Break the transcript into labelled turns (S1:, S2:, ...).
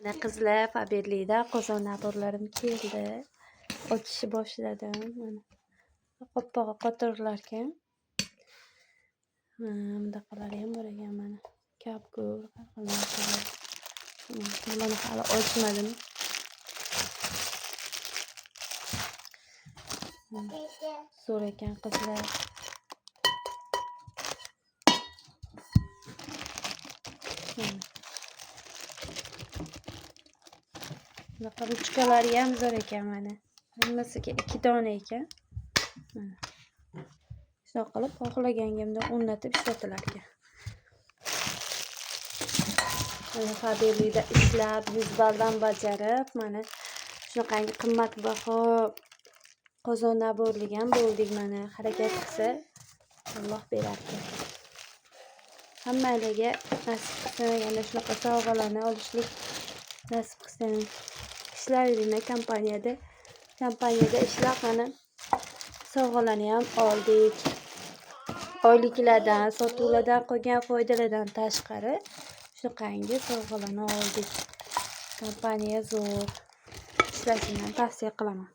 S1: Mana qizlar Faberli'da qozon naborlarim keldi. Ochishni boshladim. Mana qopqog'i qotirlarkan. Bundaqalari ham bor ekan mana. Kapgur, bularni hali ochmadim. Zo'r ekan qizlar. Bunaqa ruchkalari ham zo'r ekan mana. Hammasiga 2 dona ekan. Mana. Shunaqa qilib xohlagangimda o'rnatib ishlatilar ekan. Mana Faberli'da ishlab 100 balldan bajarib, mana shunaqangi qimmatbaho qozon naborlik ham bo'ldik mana. Harakat qilsa Alloh berar ekan. Hammalarga nasib qilsin, yana shunaqa sovg'alarni olishlik nasib qilsin. Ishlayverina kompaniyada ishlab mana sovg'alarni ham oldik. Oyliklardan, sotuvlardan qolgan foydalardan tashqari shunaqangi sovg'alarni oldik. Kompaniya zo'r. Ishlashini tavsiya qilaman.